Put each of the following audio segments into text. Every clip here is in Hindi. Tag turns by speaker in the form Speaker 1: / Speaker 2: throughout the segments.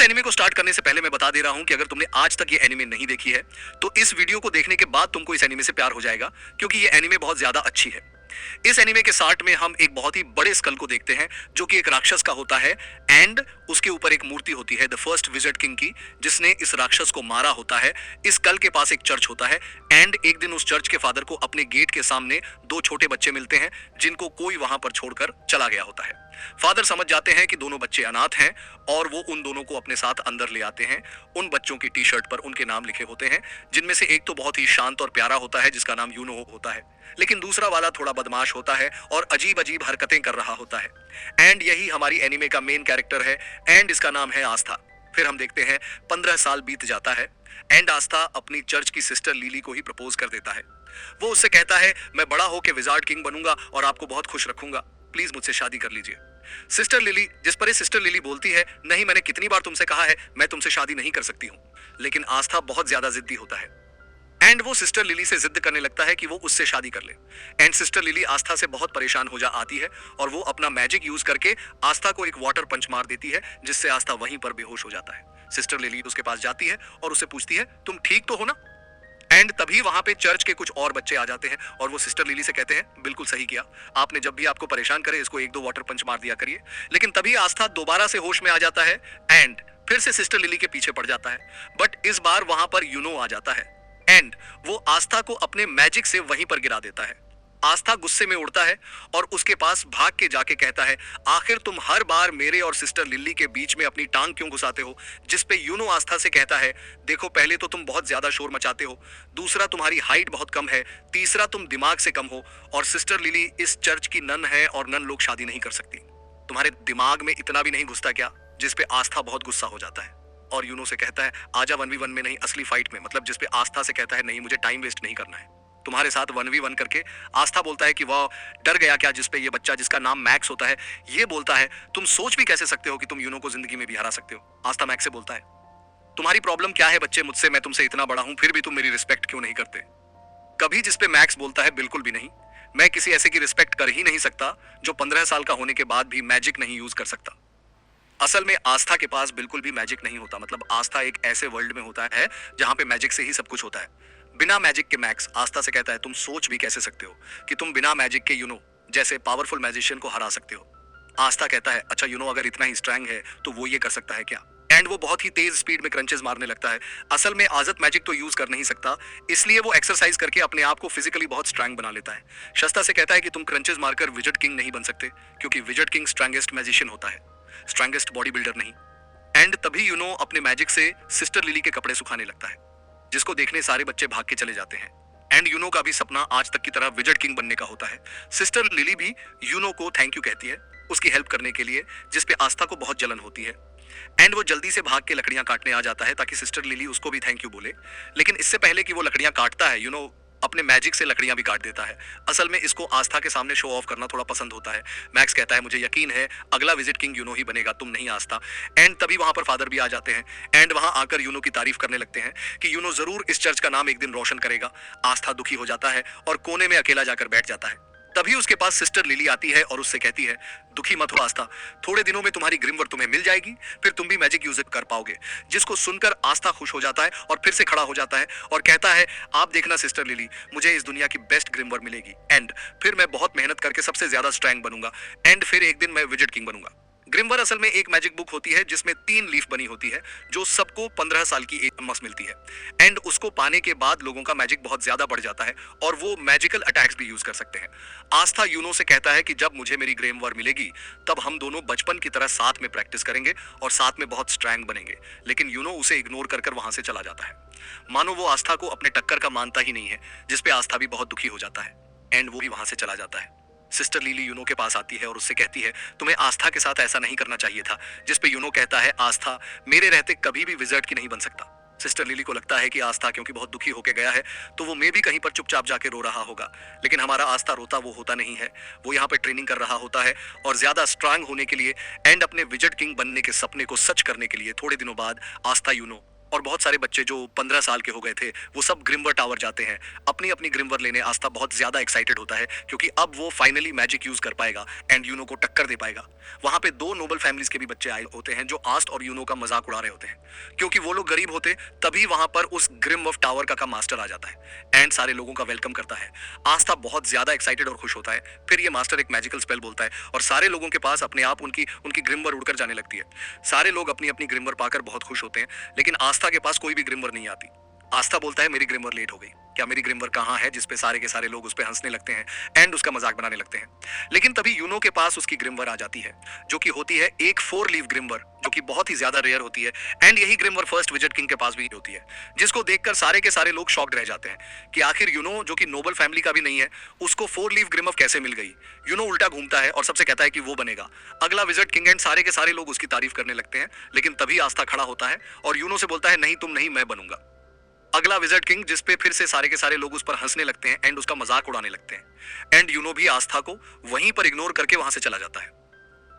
Speaker 1: एनिमे को स्टार्ट करने से पहले मैं बता दे रहा हूं कि अगर तुमने आज तक ये एनिमे नहीं देखी है तो इस वीडियो को देखने के बाद तुमको इस एनिमे से प्यार हो जाएगा, क्योंकि ये एनिमे बहुत ज्यादा अच्छी है। इस एनिमे के स्टार्ट में हम एक बहुत ही बड़े स्कल को देखते हैं जो कि एक राक्षस का होता है एंड उसके ऊपर एक मूर्ति होती है द फर्स्ट विजिट किंग की, जिसने इस राक्षस को मारा होता है। इस स्कल के पास एक चर्च होता है एंड एक दिन उस चर्च के फादर को अपने गेट के सामने दो छोटे बच्चे मिलते हैं जिनको कोई वहां पर छोड़कर चला गया होता है। फादर समझ जाते हैं कि दोनों बच्चे अनाथ हैं और वो उन दोनों को अपने साथ अंदर ले आते हैं। उन बच्चों की टी शर्ट पर उनके नाम लिखे होते हैं, जिनमें से एक तो बहुत ही शांत और प्यारा होता है जिसका नाम यूनो होता है, लेकिन दूसरा वाला थोड़ा बदमाश होता है और अजीब अजीब हरकतें कर रहा होता है। एंड यही हमारी एनिमे का मेन कैरेक्टर है एंड इसका नाम है आस्था। फिर हम देखते हैं 15 साल बीत जाता है एंड आस्था अपनी चर्च की सिस्टर लिली को ही प्रपोज कर देता है। वो उससे कहता है, मैं बड़ा होकर विजार्ड किंग बनूंगा और आपको बहुत खुश रखूंगा, प्लीज मुझसे शादी कर लीजिए। सिस्टर लिली, जिस पर सिस्टर लिली बोलती है, नहीं मैंने कितनी बार तुमसे कहा है मैं तुमसे शादी नहीं कर सकती हूँ। लेकिन आस्था बहुत ज्यादा जिद्दी होता है एंड वो सिस्टर लिली से जिद करने लगता है कि वो उससे शादी कर ले। एंड सिस्टर लिली आस्था से बहुत परेशान हो जा आती है और वो अपना मैजिक यूज करके आस्था को एक वाटर पंच मार देती है, जिससे आस्था वहीं पर बेहोश हो जाता है। सिस्टर लिली उसके पास जाती है और उससे पूछती है, तुम ठीक तो हो ना? एंड तभी वहां पे चर्च के कुछ और बच्चे आ जाते हैं और वो सिस्टर लिली से कहते हैं, बिल्कुल सही किया आपने, जब भी आपको परेशान करे इसको एक दो वाटर पंच मार दिया करिए। लेकिन तभी आस्था दोबारा से होश में आ जाता है एंड फिर से सिस्टर लिली के पीछे पड़ जाता है। बट इस बार वहां पर यूनो आ जाता है एंड वो आस्था को अपने मैजिक से वहीं पर गिरा देता है। आस्था गुस्से में उड़ता है और उसके पास भाग के जाके कहता है, आखिर तुम हर बार मेरे और सिस्टर लिली के बीच में अपनी टांग क्यों घुसाते हो? जिस पे यूनो आस्था से कहता है, देखो पहले तो तुम बहुत ज्यादा शोर मचाते हो, दूसरा तुम्हारी हाइट बहुत कम है, तीसरा तुम दिमाग से कम हो और सिस्टर लिली इस चर्च की नन है और नन लोग शादी नहीं कर सकती। तुम्हारे दिमाग में इतना भी नहीं घुसता क्या? जिस पे आस्था बहुत गुस्सा हो जाता है और यूनो से कहता है, आजा 1v1 में नहीं असली फाइट में। मतलब जिस पे आस्था से कहता है, नहीं मुझे टाइम वेस्ट नहीं करना है, तुम्हारे साथ 1v1 करके। आस्था बोलता है कि वाह डर गया क्या? जिस पे ये बच्चा जिसका नाम मैक्स होता है ये बोलता है, तुम सोच भी कैसे सकते हो कि तुम यूनो को जिंदगी में भी हरा सकते हो? आस्था मैक्स से बोलता है, तुम्हारी प्रॉब्लम क्या है बच्चे मुझसे? मैं तुमसे इतना बड़ा हूं फिर भी तुम मेरी रिस्पेक्ट क्यों नहीं करते? कभी जिस पे मैक्स बोलता है, बिल्कुल भी नहीं, मैं किसी ऐसे की रिस्पेक्ट कर ही नहीं सकता जो 15 साल का होने के बाद भी मैजिक नहीं यूज कर सकता। असल में आस्था के पास बिल्कुल भी मैजिक नहीं होता। मतलब आस्था एक ऐसे वर्ल्ड में होता है जहां पे मैजिक से ही सब कुछ होता है। बिना मैजिक के मैक्स आस्था से कहता है, तुम सोच भी कैसे सकते हो कि तुम बिना मैजिक के यूनो जैसे पावरफुल मैजिशियन को हरा सकते हो? आस्था कहता है, अच्छा यूनो अगर इतना ही स्ट्रांग है तो वो ये कर सकता है क्या? एंड वो बहुत ही तेज स्पीड में क्रंचेस मारने लगता है। असल में आजत मैजिक तो यूज कर नहीं सकता, इसलिए वो एक्सरसाइज करके अपने आप को फिजिकली बहुत स्ट्रांग बना लेता है। शस्ता से कहता है कि तुम क्रंचेस मारकर विजिट किंग नहीं बन सकते, क्योंकि विजिट किंग स्ट्रांगेस्ट मैजिशियन होता है, स्ट्रांगेस्ट बॉडी बिल्डर नहीं। एंड तभी यूनो अपने मैजिक से सिस्टर लिली के कपड़े सुखाने लगता है, जिसको देखने सारे बच्चे भाग के चले जाते हैं। एंड यूनो का भी सपना आज तक की तरह विजिट किंग बनने का होता है। सिस्टर लिली भी यूनो को थैंक यू कहती है उसकी हेल्प करने के लिए, जिस पे आस्था को बहुत जलन होती है। एंड वो जल्दी से भाग के लकड़ियां काटने आ जाता है ताकि सिस्टर लिली उसको भी थैंक यू बोले। लेकिन इससे पहले कि वो लकड़ियां काटता है, यूनो अपने मैजिक से लकड़ियां भी काट देता है। असल में इसको आस्था के सामने शो ऑफ करना थोड़ा पसंद होता है। मैक्स कहता है, मुझे यकीन है अगला विजिट किंग यूनो ही बनेगा, तुम नहीं आस्था। एंड तभी वहां पर फादर भी आ जाते हैं एंड वहां आकर यूनो की तारीफ करने लगते हैं कि यूनो जरूर इस चर्च का नाम एक दिन रोशन करेगा। आस्था दुखी हो जाता है और कोने में अकेला जाकर बैठ जाता है। तभी उसके पास सिस्टर लिली आती है और उससे कहती है, दुखी मत हो आस्था, थोड़े दिनों में तुम्हारी ग्रिमवर तुम्हें मिल जाएगी, फिर तुम भी मैजिक यूज कर पाओगे। जिसको सुनकर आस्था खुश हो जाता है और फिर से खड़ा हो जाता है और कहता है, आप देखना सिस्टर लिली, मुझे इस दुनिया की बेस्ट ग्रिमवर मिलेगी एंड फिर मैं बहुत मेहनत करके सबसे ज्यादा स्ट्रांग बनूंगा एंड फिर एक दिन मैं विजिट किंग बनूंगा। ग्रिमवर असल में एक मैजिक बुक होती है जिसमें 3 लीफ बनी होती है जो सबको 15 साल की एज मस मिलती है। एंड उसको पाने के बाद लोगों का मैजिक बहुत ज्यादा बढ़ जाता है और वो मैजिकल अटैक्स भी यूज कर सकते हैं। आस्था यूनो से कहता है कि जब मुझे मेरी ग्रिमवर मिलेगी तब हम दोनों बचपन की तरह साथ में प्रैक्टिस करेंगे और साथ में बहुत स्ट्रांग बनेंगे। लेकिन यूनो उसे इग्नोर कर वहां से चला जाता है। मानो वो आस्था को अपने टक्कर का मानता ही नहीं है, जिसपे आस्था भी बहुत दुखी हो जाता है एंड वो भी वहां से चला जाता है। सिस्टर लिली यूनो के पास आती है और उससे कहती है, तुम्हें आस्था के साथ ऐसा नहीं करना चाहिए था। जिस पे यूनो कहता है, आस्था मेरे रहते कभी भी विजिट की नहीं बन सकता। सिस्टर लिली को लगता है कि आस्था क्योंकि बहुत दुखी होकर गया है तो वो मे भी कहीं पर चुपचाप जाके रो रहा होगा। लेकिन हमारा आस्था रोता वो होता नहीं है, वो यहाँ पे ट्रेनिंग कर रहा होता है और ज्यादा स्ट्रांग होने के लिए एंड अपने विजिट किंग बनने के सपने को सच करने के लिए। थोड़े दिनों बाद आस्था यूनो और बहुत सारे बच्चे जो 15 साल के हो गए थे वो सब ग्रिमवर टावर जाते हैं अपनी अपनी ग्रिमवर लेने। आस्था बहुत ज्यादा एक्साइटेड होता है क्योंकि अब वो फाइनली मैजिक यूज कर पाएगा एंड यूनो को टक्कर दे पाएगा। वहां पे दो नोबल फैमिलीज के भी बच्चे आए होते हैं जो आस्ट और यूनो का मजाक उड़ा रहे होते हैं क्योंकि वो लोग गरीब होते। तभी वहां पर उस ग्रिमवर टावर का मास्टर आ जाता है एंड सारे लोगों का वेलकम करता है। आस्था बहुत ज्यादा एक्साइटेड और खुश होता है। फिर ये मास्टर एक मैजिकल स्पेल बोलता है और सारे लोगों के पास अपने आप उनकी उनकी ग्रिमवर उड़कर जाने लगती है। सारे लोग अपनी अपनी ग्रिमवर पाकर बहुत खुश होते हैं लेकिन आस्था के पास कोई भी ग्रिमवर नहीं आती। आस्था बोलता है मेरी ग्रिमवर लेट हो गई, क्या मेरी ग्रिमवर कहाँ है, जिसपे सारे के सारे लोग उस पे हंसने लगते हैं एंड उसका मजाक बनाने लगते हैं। लेकिन तभी यूनो के पास उसकी ग्रिमवर आ जाती है जो कि होती है एक 4 लीफ ग्रिमवर जो कि बहुत ही ज्यादा रेयर होती है एंड यही ग्रिमवर फर्स्ट विजिट किंग के पास भी होती है जिसको देखकर सारे के सारे लोग शॉक्ड रह जाते हैं कि आखिर यूनो जो कि नोबल फैमिली का भी नहीं है उसको 4 लीफ ग्रिमवर कैसे मिल गई। यूनो उल्टा घूमता है और सबसे कहता है कि वो बनेगा अगला विजिट किंग एंड सारे के सारे लोग उसकी तारीफ करने लगते हैं। लेकिन तभी आस्था खड़ा होता है और यूनो से बोलता है नहीं तुम नहीं, मैं बनूंगा अगला विजिट किंग, जिसपे फिर से सारे के सारे लोग उस पर हंसने लगते हैं एंड उसका मजाक उड़ाने लगते हैं एंड यूनो भी आस्था को वहीं पर इग्नोर करके वहां से चला जाता है।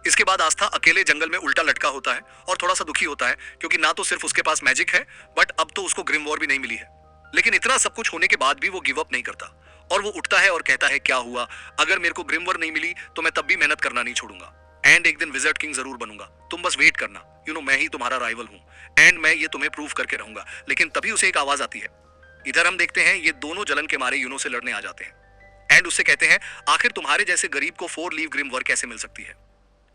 Speaker 1: इसके बाद आस्था अकेले जंगल में उल्टा लटका होता है और थोड़ा सा दुखी होता है क्योंकि ना तो सिर्फ उसके पास मैजिक है बट अब तो उसको ग्रिम वॉर भी नहीं मिली है। लेकिन इतना सब कुछ होने के बाद भी वो गिव अप नहीं करता और वो उठता है और कहता है क्या हुआ, अगर मेरे को ग्रिम वॉर नहीं मिली तो मैं तब भी मेहनत करना नहीं छोड़ूंगा एंड एक दिन विजिट किंग जरूर बनूंगा, तुम बस वेट करना, मैं ही तुम्हारा राइवल हूं एंड मैं ये तुम्हें प्रूव करके रहूंगा। लेकिन तभी उसे एक आवाज आती है। इधर हम देखते हैं ये दोनों जलन के मारे यूनो से लड़ने आ जाते हैं एंड उससे कहते हैं आखिर तुम्हारे जैसे गरीब को 4 लीफ ग्रिम वर्क कैसे मिल सकती है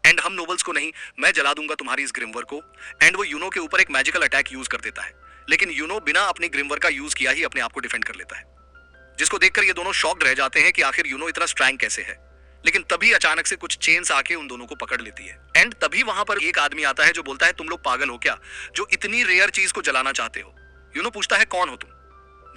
Speaker 1: एंड हम नोबल्स को नहीं, मैं जला दूंगा तुम्हारी इस ग्रिमवर को। एंड वो यूनो के ऊपर एक मैजिकल अटैक यूज कर देता है लेकिन यूनो बिना अपनी ग्रिमवर का यूज किया ही अपने आप को डिफेंड कर लेता है जिसको देखकर ये दोनों शॉक्ड रह जाते हैं कि आखिर यूनो इतना स्ट्रैंग कैसे है। लेकिन तभी अचानक से कुछ चेन्स आके उन दोनों को पकड़ लेती है एंड तभी वहां पर एक आदमी आता है जो बोलता है तुम लोग पागल हो क्या जो इतनी रेयर चीज को जलाना चाहते हो। यूनो पूछता है कौन हो तुम,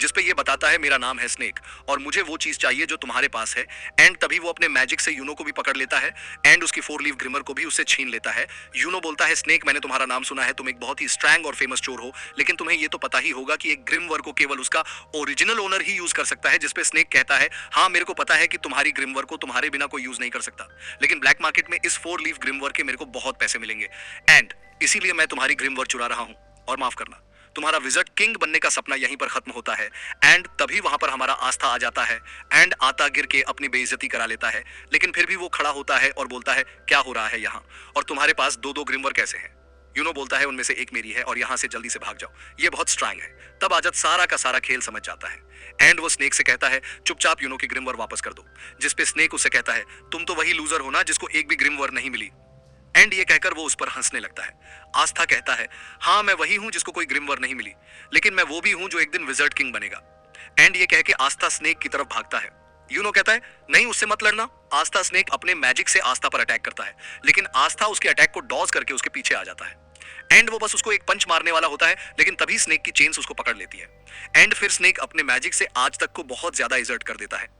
Speaker 1: जिसपे ये बताता है मेरा नाम है स्नेक और मुझे वो चीज चाहिए जो तुम्हारे पास है। एंड तभी वो अपने मैजिक से यूनो को भी पकड़ लेता है एंड उसकी 4 लीफ ग्रिमर को भी उससे छीन लेता है। यूनो बोलता है स्नेक मैंने तुम्हारा नाम सुना है, तुम एक बहुत ही स्ट्रैंग और फेमस चोर हो, लेकिन तुम्हें ये तो पता ही होगा कि एक ग्रिमवर को केवल उसका ओरिजिनल ओनर ही यूज कर सकता है। जिसपे स्नेक कहता है हाँ मेरे को पता है कि तुम्हारी ग्रिमवर को तुम्हारे बिना कोई यूज नहीं कर सकता, लेकिन ब्लैक मार्केट में इस 4 लीफ ग्रिमवर के मेरे को बहुत पैसे मिलेंगे एंड इसीलिए मैं तुम्हारी ग्रिमवर चुरा रहा हूँ और माफ करना तुम्हारा विजिट किंग बनने का सपना यहीं पर खत्म होता है। एंड तभी वहां पर हमारा आस्था आ जाता है एंड आता गिर के अपनी बेइज्जती करा लेता है लेकिन फिर भी वो खड़ा होता है और बोलता है क्या हो रहा है यहाँ, और तुम्हारे पास 2-2 ग्रिमवर कैसे हैं। यूनो बोलता है उनमें से एक मेरी है और यहाँ से जल्दी से भाग जाओ, ये बहुत स्ट्रांग है। तब आजत सारा का सारा खेल समझ जाता है एंड वो स्नेक से कहता है चुपचाप यूनो की ग्रिमवर वापस कर दो। जिसपे स्नेक उससे कहता है तुम तो वही लूजर हो ना जिसको एक भी ग्रिमवर नहीं मिली एंड ये कहकर वो उस पर हंसने लगता है। आस्था कहता है हाँ मैं वही हूं जिसको कोई ग्रिमवर नहीं मिली, लेकिन मैं वो भी हूं जो एक दिन विजिट किंग बनेगा। एंड ये कह के आस्था स्नेक की तरफ भागता है। यूनो कहता है नहीं उससे मत लड़ना। आस्था स्नेक अपने मैजिक से आस्था पर अटैक करता है लेकिन आस्था उसके अटैक को डॉज करके उसके पीछे आ जाता है एंड वो बस उसको एक पंच मारने वाला होता है लेकिन तभी स्नेक की चेन्स उसको पकड़ लेती है एंड फिर स्नेक अपने मैजिक से आज तक को बहुत ज्यादा इजर्ट कर देता है।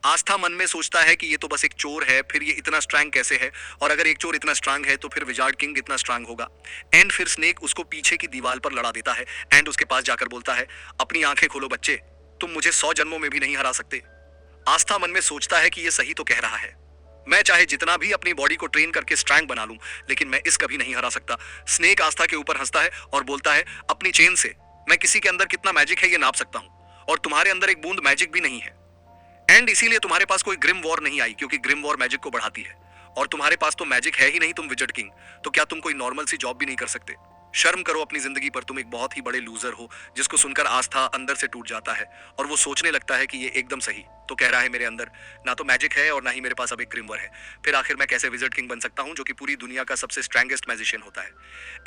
Speaker 1: आस्था मन में सोचता है कि ये तो बस एक चोर है, फिर ये इतना स्ट्रांग कैसे है, और अगर एक चोर इतना स्ट्रांग है तो फिर विजार्ड किंग इतना स्ट्रांग होगा। एंड फिर स्नेक उसको पीछे की दीवार पर लड़ा देता है एंड उसके पास जाकर बोलता है अपनी आंखें खोलो बच्चे, तुम मुझे 100 जन्मों में भी नहीं हरा सकते। आस्था मन में सोचता है कि ये सही तो कह रहा है, मैं चाहे जितना भी अपनी बॉडी को ट्रेन करके स्ट्रांग बना लूं लेकिन मैं इस कभी नहीं हरा सकता। स्नेक आस्था के ऊपर हंसता है और बोलता है अपनी चेन से मैं किसी के अंदर कितना मैजिक है ये नाप सकता हूं और तुम्हारे अंदर एक बूंद मैजिक भी नहीं है एंड इसीलिए तुम्हारे पास कोई ग्रिम वॉर नहीं आई क्योंकि ग्रिम वॉर मैजिक को बढ़ाती है और तुम्हारे पास तो मैजिक है ही नहीं, तुम विजिट किंग, तो क्या तुम कोई नॉर्मल सी जॉब भी नहीं कर सकते। शर्म करो अपनी जिंदगी पर, तुम एक बहुत ही बड़े लूजर हो। जिसको सुनकर आस्था अंदर से टूट जाता है और वो सोचने लगता है कि ये एकदम सही तो कह रहा है, मेरे अंदर ना तो मैजिक है और ना ही मेरे पास अब एक ग्रिमवर है, फिर आखिर मैं कैसे विजिट किंग बन सकता हूँ जो कि पूरी दुनिया का सबसे स्ट्रैंगेस्ट मैजिशियन होता है।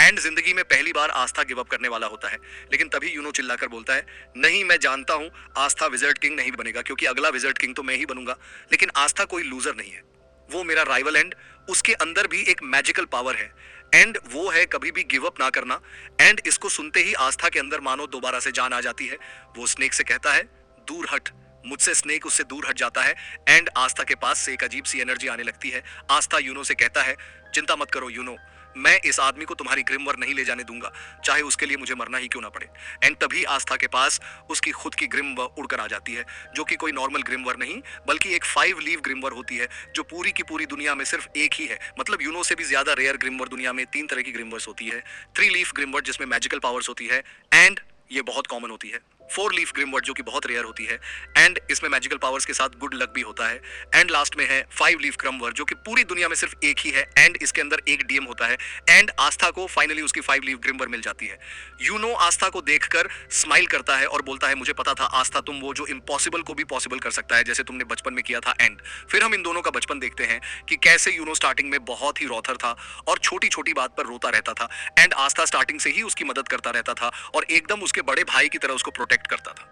Speaker 1: एंड जिंदगी में पहली बार आस्था गिव अप करने वाला होता है लेकिन तभी यूनो चिल्लाकर बोलता है नहीं, मैं जानता हूँ आस्था विजिट किंग नहीं बनेगा क्योंकि अगला विजिट किंग तो मैं ही बनूंगा, लेकिन आस्था कोई लूजर नहीं है, वो मेरा राइवल एंड उसके अंदर भी एक मैजिकल पावर है एंड वो है कभी भी गिव अप ना करना। एंड इसको सुनते ही आस्था के अंदर मानो दोबारा से जान आ जाती है। वो स्नेक से कहता है दूर हट मुझसे। स्नेक उससे दूर हट जाता है एंड आस्था के पास से एक अजीब सी एनर्जी आने लगती है। आस्था यूनो से कहता है चिंता मत करो यूनो, मैं इस आदमी को तुम्हारी ग्रिमवर नहीं ले जाने दूंगा, चाहे उसके लिए मुझे मरना ही क्यों ना पड़े। एंड तभी आस्था के पास उसकी खुद की ग्रिमवर उड़कर आ जाती है, जो कि कोई नॉर्मल ग्रिमवर नहीं बल्कि एक 5 लीफ ग्रिमवर होती है, जो पूरी की पूरी दुनिया में सिर्फ एक ही है। मतलब यूनो से भी ज्यादा रेयर ग्रिमवर दुनिया में 3 तरह की ग्रिमवर्स होती है। 3 लीफ ग्रिमवर जिसमें मैजिकल पावर्स होती है, एंड ये बहुत कॉमन होती है। 4 लीफ ग्रिमवर्ड जो कि बहुत रेयर होती है, एंड इसमें मैजिकल पावर्स के साथ गुड लक भी होता है। एंड लास्ट में है 5 लीफ ग्रिमवर्ड जो कि पूरी दुनिया में सिर्फ एक ही है, एंड इसके अंदर एक डीएम होता है। एंड आस्था को फाइनली उसकी 5 लीफ ग्रिमवर्ड मिल जाती है। यूनो आस्था को देखकर स्माइल करता है और बोलता है, मुझे पता था आस्था, तुम वो जो इम्पॉसिबल को भी पॉसिबल कर सकता है, जैसे तुमने बचपन में किया था। एंड फिर हम इन दोनों का बचपन देखते हैं कि कैसे यूनो स्टार्टिंग में बहुत ही रॉथर था और छोटी छोटी बात पर रोता रहता था, एंड आस्था स्टार्टिंग से ही उसकी मदद करता रहता था और एकदम उसके बड़े भाई की तरह उसको प्रोटेक्ट करता था।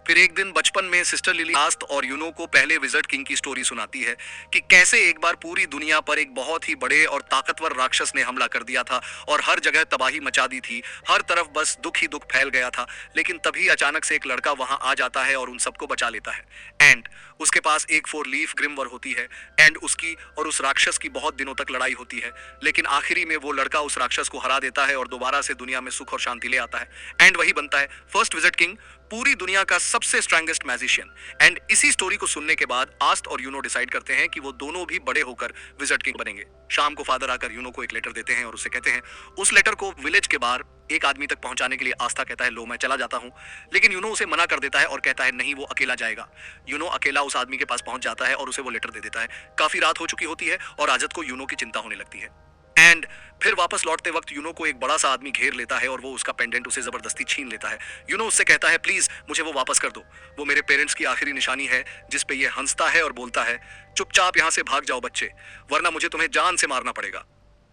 Speaker 1: फिर एक दिन बचपन में सिस्टर लिली आस्थ और यूनो को पहले विजर्ड किंग की स्टोरी सुनाती है कि कैसे एक बार पूरी दुनिया पर एक बहुत ही बड़े और ताकतवर राक्षस ने हमला कर दिया था और हर जगह तबाही मचा दी थी, हर तरफ बस दुख ही दुख फैल गया था। लेकिन तभी अचानक से एक लड़का वहां आ जाता है और उन सबको बचा लेता है। एंड उसके पास एक 4 लीफ ग्रिमवर होती है, एंड उसकी और उस राक्षस की बहुत दिनों तक लड़ाई होती है, लेकिन आखिरी में वो लड़का उस राक्षस को हरा देता है और दोबारा से दुनिया में सुख और शांति ले आता है। एंड वही बनता है फर्स्ट विजर्ड किंग, पूरी दुनिया का सबसे स्ट्रांगेस्ट मैजिशियन। एंड इसी स्टोरी को सुनने के बाद आस्थ और यूनो डिसाइड करते हैं कि वो दोनों भी बड़े होकर विजर्ड किंग बनेंगे। शाम को फादर आकर यूनो को एक लेटर देते हैं और उसे कहते हैं उस लेटर को विलेज के बाहर एक आदमी तक पहुंचाने के लिए। आस्था कहता है, लो मैं चला जाता हूं, लेकिन यूनो उसे मना कर देता है और कहता है नहीं, वो अकेला जाएगा। यूनो अकेला उस आदमी के पास पहुंच जाता है और उसे वो लेटर दे देता है। काफी रात हो चुकी होती है और आजत को यूनो की चिंता होने लगती है। एंड फिर वापस लौटते वक्त यूनो को एक बड़ा सा आदमी घेर लेता है और वो उसका पेंडेंट उसे जबरदस्ती छीन लेता है। यूनो उससे कहता है, प्लीज मुझे वो वापस कर दो, वो मेरे पेरेंट्स की आखिरी निशानी है जिस पे ये हंसता है और बोलता है, चुपचाप यहां से भाग जाओ बच्चे, वरना मुझे तुम्हें जान से मारना पड़ेगा।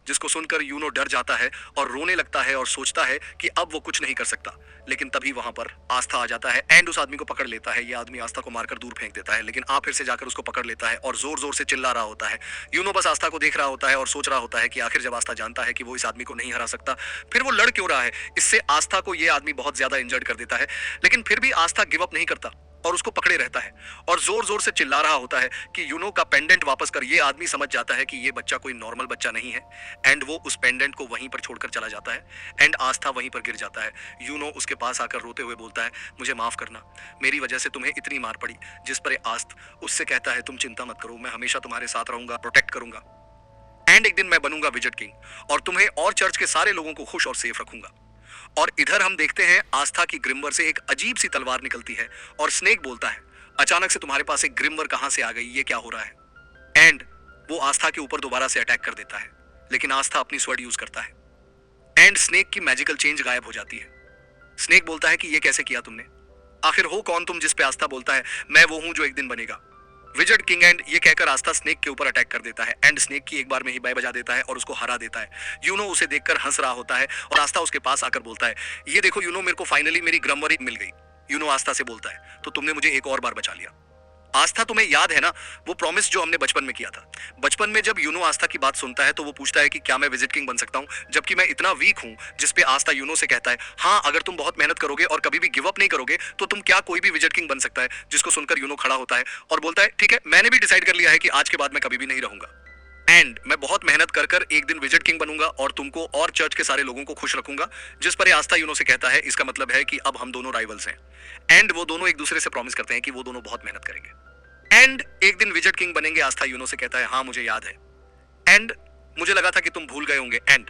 Speaker 1: जिसको सुनकर यूनो डर जाता है और रोने लगता है और सोचता है कि अब वो कुछ नहीं कर सकता। लेकिन तभी वहां पर आस्था आ जाता है एंड उस आदमी को पकड़ लेता है। ये आदमी आस्था को मारकर दूर फेंक देता है, लेकिन आप फिर से जाकर उसको पकड़ लेता है और जोर जोर से चिल्ला रहा होता है। यूनो बस आस्था को देख रहा होता है और सोच रहा होता है कि आखिर जब आस्था जानता है कि वो इस आदमी को नहीं हरा सकता, फिर वो लड़ क्यों रहा है। इससे आस्था को ये आदमी बहुत ज्यादा इंजर्ड कर देता है, लेकिन फिर भी आस्था गिव अप नहीं करता और उसको पकड़े रहता है और जोर जोर से चिल्ला रहा होता है कि यूनो का पेंडेंट वापस कर। ये आदमी समझ जाता है कि ये बच्चा कोई नॉर्मल बच्चा नहीं है, एंड वो उस पेंडेंट को वहीं पर छोड़कर चला जाता है। एंड आस्था वहीं पर गिर जाता है। यूनो उसके पास आकर रोते हुए बोलता है, मुझे माफ करना, मेरी वजह से तुम्हें इतनी मार पड़ी। जिस पर आस्थ उससे कहता है, तुम चिंता मत करो, मैं हमेशा तुम्हारे साथ रहूंगा, प्रोटेक्ट करूंगा, एंड एक दिन मैं बनूंगा विजर्ड किंग और तुम्हें और चर्च के सारे लोगों को खुश और सेफ रखूंगा। और इधर हम देखते हैं आस्था की ग्रिमवर से एक अजीब सी तलवार निकलती है और स्नेक बोलता है, अचानक से तुम्हारे पास एक ग्रिमवर कहां से आ गई, ये क्या हो रहा है। एंड वो आस्था के ऊपर दोबारा से अटैक कर देता है, लेकिन आस्था अपनी स्वर्ड यूज करता है एंड स्नेक की मैजिकल चेंज गायब हो जाती है। स्नेक बोलता है कि ये कैसे किया तुमने, आखिर हो कौन तुम। जिस पे आस्था बोलता है, मैं वो हूं जो एक दिन बनेगा विजर्ड किंग। एंड ये कहकर आस्था स्नेक के ऊपर अटैक कर देता है एंड स्नेक की एक बार में ही बाय बजा देता है और उसको हरा देता है। यूनो उसे देखकर हंस रहा होता है और आस्था उसके पास आकर बोलता है, ये देखो यूनो, मेरे को फाइनली मेरी ग्रिमवर मिल गई। यूनो आस्था से बोलता है, तो तुमने मुझे एक और बार बचा लिया। आस्था, तुम्हें याद है ना वो प्रॉमिस जो हमने बचपन में किया था। बचपन में जब यूनो आस्था की बात सुनता है तो वो पूछता है कि क्या मैं विजिट किंग बन सकता हूं, जबकि मैं इतना वीक हूं। जिस पे आस्था यूनो से कहता है, हाँ अगर तुम बहुत मेहनत करोगे और कभी भी गिव अप नहीं करोगे तो तुम क्या कोई भी विजिट किंग बन सकता है। जिसको सुनकर यूनो खड़ा होता है और बोलता है, ठीक है, मैंने भी डिसाइड कर लिया है कि आज के बाद मैं कभी भी नहीं रहूंगा, एंड मैं बहुत मेहनत कर कर एक दिन विजिट किंग बनूंगा और तुमको और चर्च के सारे लोगों को खुश रखूंगा। जिस पर आस्था यूनो से कहता है, इसका मतलब है कि अब हम दोनों राइवल्स हैं। एंड वो दोनों एक दूसरे से प्रॉमिस करते हैं कि वो दोनों बहुत मेहनत करेंगे एंड एक दिन विजिट किंग बनेंगे। आस्था यूनो से कहता है, हाँ मुझे याद है, एंड मुझे लगा था कि तुम भूल गए होंगे। एंड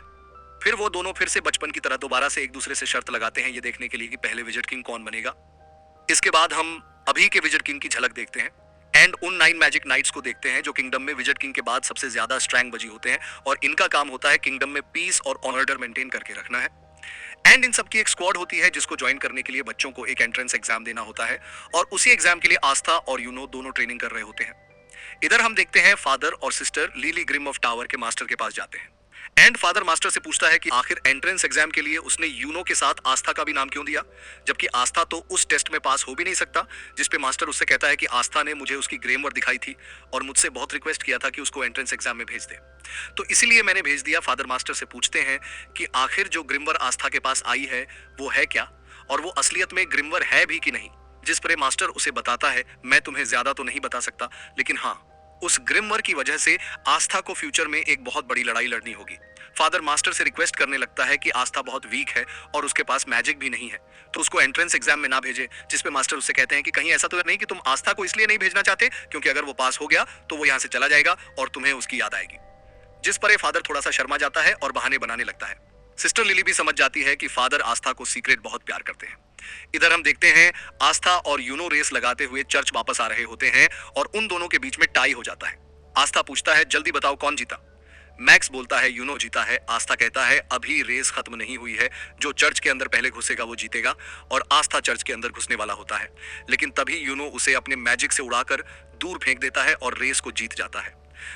Speaker 1: फिर वो दोनों फिर से बचपन की तरह दोबारा से एक दूसरे से शर्त लगाते हैं ये देखने के लिए कि पहले विजिट किंग कौन बनेगा। इसके बाद हम अभी के विजिट किंग की झलक देखते हैं एंड उन 9 मैजिक नाइट्स को देखते हैं जो किंगडम में विजिट किंग के बाद सबसे ज्यादा स्ट्रैंग बजी होते हैं और इनका काम होता है किंगडम में पीस और ऑर्डर मेंटेन करके रखना है। एंड इन सबकी एक स्क्वाड होती है जिसको ज्वाइन करने के लिए बच्चों को एक एंट्रेंस एग्जाम देना होता है और उसी एग्जाम के लिए आस्था और यूनो दोनों ट्रेनिंग कर रहे होते हैं। इधर हम देखते हैं फादर और sister Lily Grimm of tower के मास्टर के पास जाते हैं एंड फादर मास्टर से पूछता है कि आखिर एंट्रेंस एग्जाम के लिए उसने यूनो के साथ आस्था का भी नाम क्यों दिया, जबकि आस्था तो उस टेस्ट में पास हो भी नहीं सकता। जिस पे मास्टर उससे कहता है कि आस्था ने मुझे उसकी ग्रामर दिखाई थी और मुझसे बहुत रिक्वेस्ट किया था कि उसको एंट्रेंस एग्जाम में भेज दे, तो इसीलिए मैंने भेज दिया। फादर मास्टर से पूछते हैं कि आखिर जो ग्रिमवर आस्था के पास आई है वो है क्या और वो असलियत में ग्रिमवर है भी कि नहीं। जिस पर मास्टर उसे बताता है, मैं तुम्हें ज्यादा तो नहीं बता सकता, लेकिन हाँ, उस ग्रिमवर की वजह से आस्था को फ्यूचर में एक बहुत बड़ी लड़ाई लड़नी होगी। फादर मास्टर से रिक्वेस्ट करने लगता है कि आस्था बहुत वीक है और उसके पास मैजिक भी नहीं है, तो उसको एंट्रेंस एग्जाम में ना भेजे। जिस पे मास्टर उससे कहते हैं कि कहीं ऐसा तो नहीं कि तुम आस्था को इसलिए नहीं भेजना चाहते क्योंकि अगर वो पास हो गया तो वो यहाँ से चला जाएगा और तुम्हें उसकी याद आएगी। जिस पर ये फादर थोड़ा सा शर्मा जाता है और बहाने बनाने लगता है। सिस्टर लिली भी समझ जाती है कि फादर आस्था को सीक्रेट बहुत प्यार करते हैं। इधर हम देखते हैं आस्था और यूनो रेस लगाते हुए चर्च वापस आ रहे होते हैं और उन दोनों के बीच में टाई हो जाता है। आस्था पूछता है जल्दी बताओ कौन जीता। मैक्स बोलता है यूनो जीता है। आस्था कहता है अभी रेस खत्म नहीं हुई है, जो चर्च के अंदर पहले घुसेगा वो जीतेगा। और आस्था चर्च के अंदर घुसने वाला होता है, लेकिन तभी यूनो उसे अपने मैजिक से उड़ाकर दूर फेंक देता है और रेस को जीत जाता है।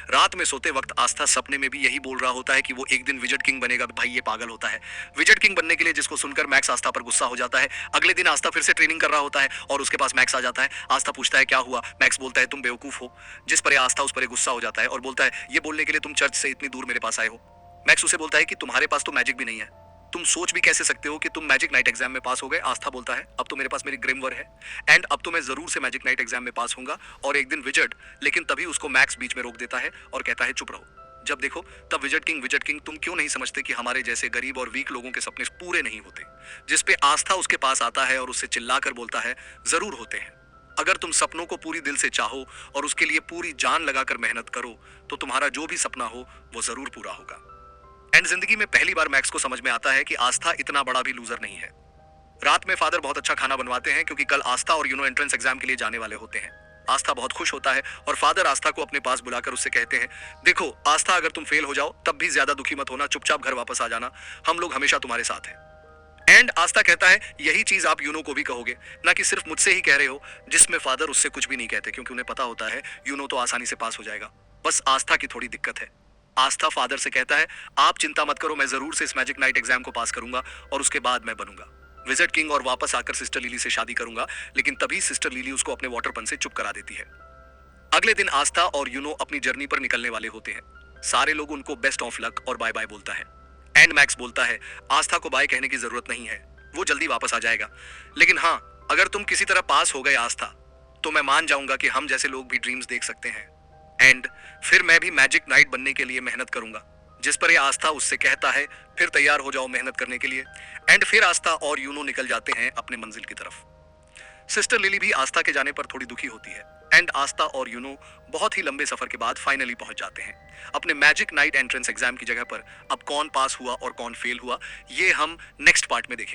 Speaker 1: रात में सोते वक्त आस्था सपने में भी यही बोल रहा होता है कि वो एक दिन विजट किंग बनेगा। भाई ये पागल होता है विजट किंग बनने के लिए, जिसको सुनकर मैक्स आस्था पर गुस्सा हो जाता है। अगले दिन आस्था फिर से ट्रेनिंग कर रहा होता है और उसके पास मैक्स आ जाता है। आस्था पूछता है क्या हुआ। मैक्स बोलता है तुम बेवकूफ हो। जिस पर आस्था उस पर गुस्सा हो जाता है और बोलता है ये बोलने के लिए तुम चर्च से इतनी दूर मेरे पास आए हो। मैक्स उसे बोलता है कि तुम्हारे पास तो मैजिक भी नहीं है, तुम सोच भी कैसे सकते हो कि तुम मैजिक नाइट एग्जाम में पास हो गए। आस्था बोलता है अब तो मेरे पास मेरी ग्रिमवर है एंड अब तो मैं जरूर से मैजिक नाइट एग्जाम में पास होऊंगा और एक दिन विजट। लेकिन तभी उसको मैक्स बीच में रोक देता है और कहता है चुप रहो। जब देखो तब विजट किंग तुम क्यों नहीं समझते कि हमारे जैसे गरीब और वीक लोगों के सपने पूरे नहीं होते। जिस पे आस्था उसके पास आता है और उससे चिल्लाकर बोलता है जरूर होते हैं। अगर तुम सपनों को पूरी दिल से चाहो और उसके लिए पूरी जान लगाकर मेहनत करो तो तुम्हारा जो भी सपना हो वो जरूर पूरा होगा। एंड जिंदगी में पहली बार मैक्स को समझ में आता है कि आस्था इतना बड़ा भी लूजर नहीं है। रात में फादर बहुत अच्छा खाना बनवाते हैं क्योंकि कल आस्था और यूनो एंट्रेंस एग्जाम के लिए जाने वाले होते हैं। आस्था बहुत खुश होता है और फादर आस्था को अपने पास बुलाकर उससे कहते हैं देखो आस्था, अगर तुम फेल हो जाओ तब भी ज्यादा दुखी मत होना, चुपचाप घर वापस आ जाना, हम लोग हमेशा तुम्हारे साथ हैं। एंड आस्था कहता है यही चीज आप यूनो को भी कहोगे, ना कि सिर्फ मुझसे ही कह रहे हो। जिसमें फादर उससे कुछ भी नहीं कहते क्योंकि उन्हें पता होता है यूनो तो आसानी से पास हो जाएगा, बस आस्था की थोड़ी दिक्कत है। आस्था फादर से कहता है आप चिंता मत करो, मैं जरूर से इस मैजिक नाइट एग्जाम को पास करूंगा और उसके बाद मैं बनूंगा विजिट किंग और वापस आकर सिस्टर लिली से शादी करूंगा। लेकिन तभी सिस्टर लिली उसको अपने वाटरपन से चुप करा देती है। अगले दिन आस्था और यूनो अपनी जर्नी पर निकलने वाले होते हैं। सारे लोग उनको बेस्ट ऑफ लक और बाय बाय बोलता है। एंड मैक्स बोलता है आस्था को बाय कहने की जरूरत नहीं है, वो जल्दी वापस आ जाएगा। लेकिन हाँ, अगर तुम किसी तरह पास हो गए आस्था, तो मैं मान जाऊंगा कि हम जैसे लोग भी ड्रीम्स देख सकते हैं एंड फिर मैं भी मैजिक नाइट बनने के लिए मेहनत करूंगा। जिस पर ये आस्था उससे कहता है फिर तैयार हो जाओ मेहनत करने के लिए। एंड फिर आस्था और यूनो निकल जाते हैं अपने मंजिल की तरफ। सिस्टर लिली भी आस्था के जाने पर थोड़ी दुखी होती है एंड आस्था और यूनो बहुत ही लंबे सफर के बाद फाइनली पहुंच जाते हैं अपने मैजिक नाइट एंट्रेंस एग्जाम की जगह पर। अब कौन पास हुआ और कौन फेल हुआ ये हम नेक्स्ट पार्ट में देखेंगे।